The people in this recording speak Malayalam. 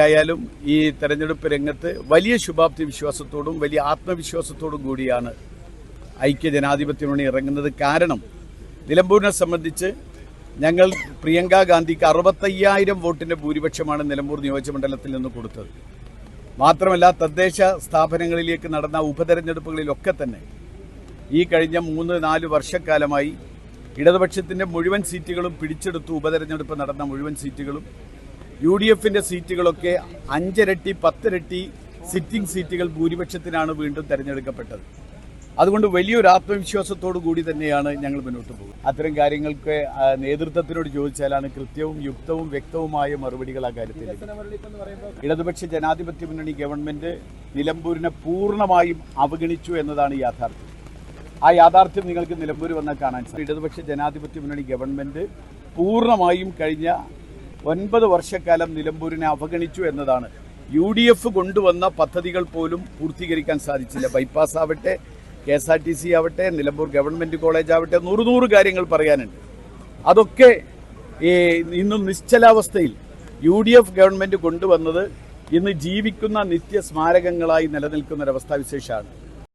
ആയാലും ഈ തെരഞ്ഞെടുപ്പ് രംഗത്ത് വലിയ ശുഭാപ്തി വിശ്വാസത്തോടും വലിയ ആത്മവിശ്വാസത്തോടും കൂടിയാണ് ഐക്യ ജനാധിപത്യ മുന്നണി ഇറങ്ങുന്നത്. കാരണം നിലമ്പൂരിനെ സംബന്ധിച്ച് ഞങ്ങൾ പ്രിയങ്ക ഗാന്ധിക്ക് 65,000 വോട്ടിന്റെ ഭൂരിപക്ഷമാണ് നിലമ്പൂർ നിയോജകമണ്ഡലത്തിൽ നിന്ന് കൊടുത്തത്. മാത്രമല്ല തദ്ദേശ സ്ഥാപനങ്ങളിലേക്ക് നടന്ന ഉപതെരഞ്ഞെടുപ്പുകളിലൊക്കെ തന്നെ ഈ കഴിഞ്ഞ 3-4 വർഷക്കാലമായി ഇടതുപക്ഷത്തിന്റെ മുഴുവൻ സീറ്റുകളും പിടിച്ചെടുത്തു. ഉപതെരഞ്ഞെടുപ്പ് നടന്ന മുഴുവൻ സീറ്റുകളും UDFന്റെ സീറ്റുകളൊക്കെ 5 ഇരട്ടി 10 ഇരട്ടി സിറ്റിംഗ് സീറ്റുകൾ ഭൂരിപക്ഷത്തിനാണ് വീണ്ടും തെരഞ്ഞെടുക്കപ്പെട്ടത്. അതുകൊണ്ട് വലിയൊരു ആത്മവിശ്വാസത്തോടു കൂടി തന്നെയാണ് ഞങ്ങൾ മുന്നോട്ട് പോകുന്നത്. അത്തരം കാര്യങ്ങൾക്ക് നേതൃത്വത്തിനോട് ചോദിച്ചാലാണ് കൃത്യവും യുക്തവും വ്യക്തവുമായ മറുപടികൾ ആ കാര്യത്തിൽ. ഇടതുപക്ഷ ജനാധിപത്യ മുന്നണി ഗവൺമെന്റ് നിലമ്പൂരിനെ പൂർണ്ണമായും അവഗണിച്ചു എന്നതാണ് യാഥാർത്ഥ്യം. ആ യാഥാർത്ഥ്യം നിങ്ങൾക്ക് നിലമ്പൂർ വന്നാൽ കാണാൻ സാധിക്കും. ഇടതുപക്ഷ ജനാധിപത്യ മുന്നണി ഗവൺമെന്റ് പൂർണ്ണമായും കഴിഞ്ഞ 9 വർഷക്കാലം നിലമ്പൂരിനെ അവഗണിച്ചു എന്നതാണ്. UDF കൊണ്ടുവന്ന പദ്ധതികൾ പോലും പൂർത്തീകരിക്കാൻ സാധിച്ചില്ല. ബൈപ്പാസ് ആവട്ടെ, KSRTC ആവട്ടെ, നിലമ്പൂർ ഗവൺമെന്റ് കോളേജ് ആവട്ടെ, 100 കാര്യങ്ങൾ പറയാനുണ്ട്. അതൊക്കെ ഇന്നും നിശ്ചലാവസ്ഥയിൽ UDF ഗവൺമെന്റ് കൊണ്ടുവന്നത് ഇന്ന് ജീവിക്കുന്ന നിത്യസ്മാരകങ്ങളായി നിലനിൽക്കുന്ന ഒരവസ്ഥാവിശേഷമാണ്.